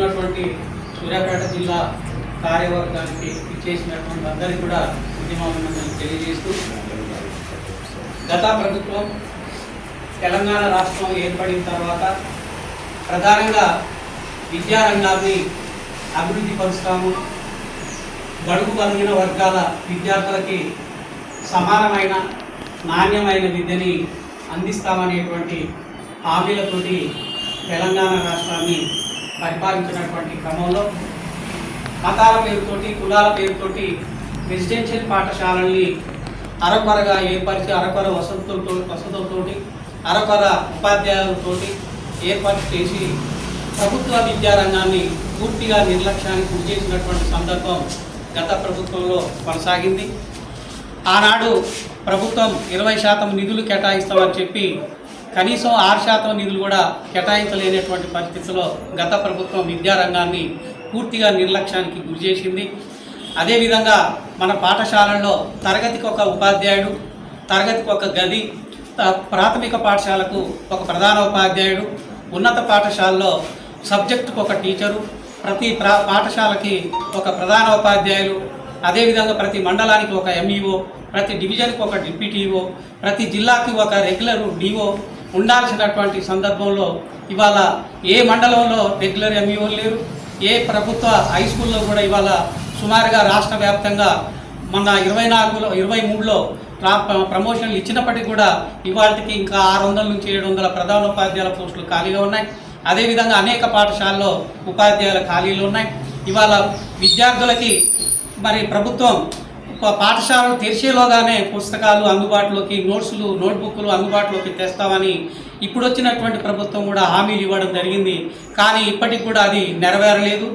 ఉన్నటువంటి సూర్యాపేట జిల్లా కార్యవర్గానికి ఇచ్చేసినటువంటి అందరికీ కూడా ఉద్యమాభినందనలు తెలియజేస్తూ, గత ప్రభుత్వం తెలంగాణ రాష్ట్రం ఏర్పడిన తర్వాత ప్రధానంగా విద్యారంగాన్ని అభివృద్ధి పరుస్తాము, గడువు కలిగిన వర్గాల విద్యార్థులకి సమానమైన నాణ్యమైన విద్యని అందిస్తామనేటువంటి హామీలతోటి తెలంగాణ రాష్ట్రాన్ని పరిపాలించినటువంటి క్రమంలో మతాల పేరుతోటి, కులాల పేరుతోటి రెసిడెన్షియల్ పాఠశాలల్ని అరకొరగా ఏర్పరిచి అరకొర వసతులతోటి అరకొర ఉపాధ్యాయులతోటి ఏర్పాటు చేసి ప్రభుత్వ విద్యారంగాన్ని పూర్తిగా నిర్లక్ష్యానికి గురి చేసినటువంటి సందర్భం గత ప్రభుత్వంలో కొనసాగింది. ఆనాడు ప్రభుత్వం 20% నిధులు కేటాయిస్తామని చెప్పి కనీసం 6% నిధులు కూడా కేటాయించలేనటువంటి పరిస్థితిలో గత ప్రభుత్వం విద్యారంగాన్ని పూర్తిగా నిర్లక్ష్యానికి గురి చేసింది. అదేవిధంగా మన పాఠశాలల్లో తరగతికి ఒక ఉపాధ్యాయుడు, తరగతికి ఒక గది, ప్రాథమిక పాఠశాలకు ఒక ప్రధాన ఉపాధ్యాయుడు, ఉన్నత పాఠశాలలో సబ్జెక్టుకు ఒక టీచరు, ప్రతి పాఠశాలకి ఒక ప్రధాన ఉపాధ్యాయులు, అదేవిధంగా ప్రతి మండలానికి ఒక ఎంఈఓ, ప్రతి డివిజన్కి ఒక డిప్యూటీఓ, ప్రతి జిల్లాకి ఒక రెగ్యులర్ డిఓ ఉండాల్సినటువంటి సందర్భంలో ఇవాళ ఏ మండలంలో రెగ్యులర్ ఎంఈఓ లేరు. ఏ ప్రభుత్వ హై స్కూల్లో కూడా ఇవాళ సుమారుగా రాష్ట్ర వ్యాప్తంగా మొన్న 23లో ప్రమోషన్లు ఇచ్చినప్పటికీ కూడా ఇవాళకి ఇంకా 600 నుంచి 700 ప్రధానోపాధ్యాయుల పోస్టులు ఖాళీగా ఉన్నాయి. అదేవిధంగా అనేక పాఠశాలలో ఉపాధ్యాయుల ఖాళీలు ఉన్నాయి. ఇవాళ విద్యార్థులకి మరి ప్రభుత్వం పాఠశాలలు తెరిచేలోగానే పుస్తకాలు అందుబాటులోకి, నోట్బుక్లు అందుబాటులోకి తెస్తామని ఇప్పుడు వచ్చినటువంటి ప్రభుత్వం కూడా హామీలు ఇవ్వడం జరిగింది. కానీ ఇప్పటికి కూడా అది నెరవేరలేదు.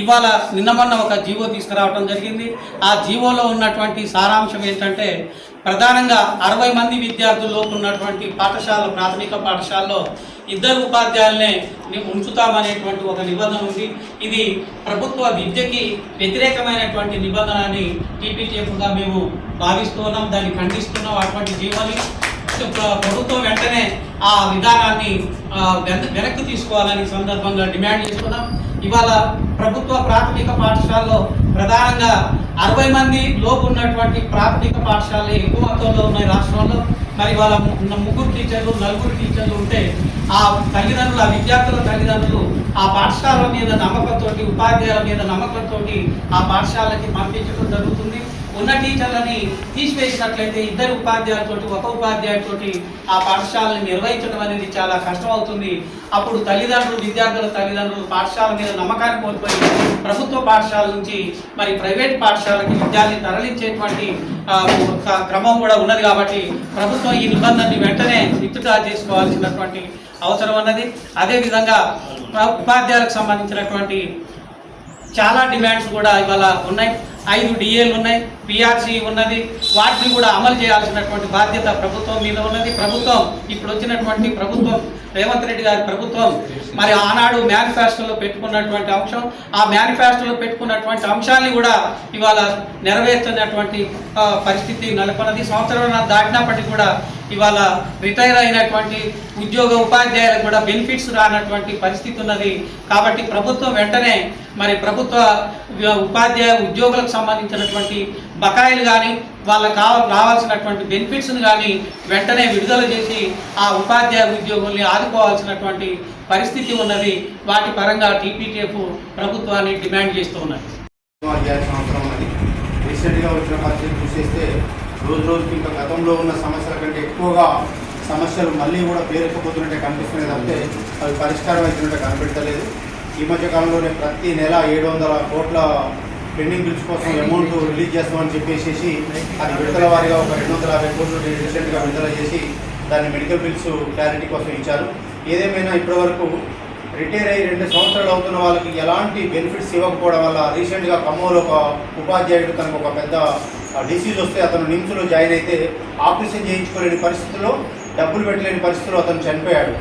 ఇవాళ నిన్న మొన్న ఒక జీవో తీసుకురావడం జరిగింది. ఆ జీవోలో ఉన్నటువంటి సారాంశం ఏంటంటే ప్రధానంగా 60 మంది విద్యార్థుల్లో ఉన్నటువంటి పాఠశాలలో, ప్రాథమిక పాఠశాలలో 2 ఉపాధ్యాయులనే ఉంచుతామనేటువంటి ఒక నిబంధన ఉంది. ఇది ప్రభుత్వ విద్యకి వ్యతిరేకమైనటువంటి నిబంధన అని టీపీటీఎఫ్గా మేము భావిస్తున్నాం, దాన్ని ఖండిస్తున్నాం. అటువంటి జీవోని ప్రభుత్వం వెంటనే ఆ విధానాన్ని వెనక్కి తీసుకోవాలని సందర్భంగా డిమాండ్ చేస్తున్నాం. ఇవాళ ప్రభుత్వ ప్రాథమిక పాఠశాలలో ప్రధానంగా 60 మంది లోపు ఉన్నటువంటి ప్రాథమిక పాఠశాలలు ఎక్కువ మొత్తంలో ఉన్నాయి రాష్ట్రంలో. మరి వాళ్ళ 3 టీచర్లు 4 టీచర్లు ఉంటే ఆ తల్లిదండ్రులు, ఆ విద్యార్థుల తల్లిదండ్రులు ఆ పాఠశాల మీద నమ్మకంతో, ఉపాధ్యాయుల మీద నమ్మకంతో ఆ పాఠశాలకి పంపించడం జరుగుతుంది. ఉన్న టీచర్లని తీసివేసినట్లయితే 2 ఉపాధ్యాయులతోటి, 1 ఉపాధ్యాయుడితోటి ఆ పాఠశాలని నిర్వహించడం అనేది చాలా కష్టం అవుతుంది. అప్పుడు విద్యార్థుల తల్లిదండ్రులు పాఠశాల మీద నమ్మకాన్ని కోల్పోయి ప్రభుత్వ పాఠశాల నుంచి మరి ప్రైవేట్ పాఠశాలకి విద్యార్థిని తరలించేటువంటి క్రమం కూడా ఉన్నది. కాబట్టి ప్రభుత్వం ఈ నిబంధనని వెంటనే విత్డ్రా చేసుకోవాల్సినటువంటి అవసరం ఉన్నది. అదేవిధంగా ఉపాధ్యాయులకు సంబంధించినటువంటి చాలా డిమాండ్స్ కూడా ఇవాళ ఉన్నాయి. 5 డిఏలు ఉన్నాయి, పిఆర్సీ ఉన్నది. వాటిని కూడా అమలు చేయాల్సినటువంటి బాధ్యత ప్రభుత్వం మీద ఉన్నది. ప్రభుత్వం ఇప్పుడు వచ్చినటువంటి ప్రభుత్వం, రేవంత్ రెడ్డి గారి ప్రభుత్వం మరి ఆనాడు మేనిఫెస్టోలో పెట్టుకున్నటువంటి అంశం, ఆ మేనిఫెస్టోలో పెట్టుకున్నటువంటి అంశాన్ని కూడా ఇవాళ నెరవేర్చినటువంటి పరిస్థితి నెలకొన్నది. సంవత్సరం దాటినప్పటికీ కూడా ఇవాళ రిటైర్ అయినటువంటి ఉపాధ్యాయులకు కూడా బెనిఫిట్స్ రానటువంటి పరిస్థితి ఉన్నది. కాబట్టి ప్రభుత్వం వెంటనే మరి ప్రభుత్వ ఉపాధ్యాయ ఉద్యోగులకు సంబంధించినటువంటి బకాయిలు కానీ వాళ్ళకి రావాల్సినటువంటి బెనిఫిట్స్ని కానీ వెంటనే విడుదల చేసి ఆ ఉపాధ్యాయ ఉద్యోగుల్ని ఆదుకోవాల్సినటువంటి పరిస్థితి ఉన్నది. వాటి పరంగా టీపీటీఎఫ్ ప్రభుత్వాన్ని డిమాండ్ చేస్తూ ఉన్నది. రీసెంట్గా వచ్చిన పరిస్థితి చూసేస్తే రోజుకి ఇంకా గతంలో ఉన్న సమస్యల కంటే ఎక్కువగా సమస్యలు మళ్ళీ కూడా పేరెక్కిపోతున్నట్టే కనిపిస్తున్నాయి తప్పితే అవి పరిష్కారం అవుతున్నట్టే కనిపెట్టలేదు. ఈ మధ్య కాలంలోనే ప్రతి నెల 700 కోట్ల పెండింగ్ బిల్స్ కోసం అమౌంట్ రిలీజ్ చేస్తామని చెప్పేసి అది విడుదల వారీగా ఒక 250 కోట్లు రీసెంట్గా విడుదల చేసి దాన్ని మెడికల్ బిల్స్ క్లారిటీ కోసం ఇచ్చారు. ఏదేమైనా ఇప్పటివరకు రిటైర్ అయ్యి 2 సంవత్సరాలు అవుతున్న వాళ్ళకి ఎలాంటి బెనిఫిట్స్ ఇవ్వకపోవడం వల్ల రీసెంట్గా ఖమ్మంలో ఒక ఉపాధ్యాయుడు తనకు ఒక పెద్ద డిసీజ్ వస్తే అతను నిమ్స్లో జాయిన్ అయితే ఆపరేషన్ చేయించుకోలేని పరిస్థితుల్లో, డబ్బులు పెట్టలేని పరిస్థితుల్లో అతను చనిపోయాడు.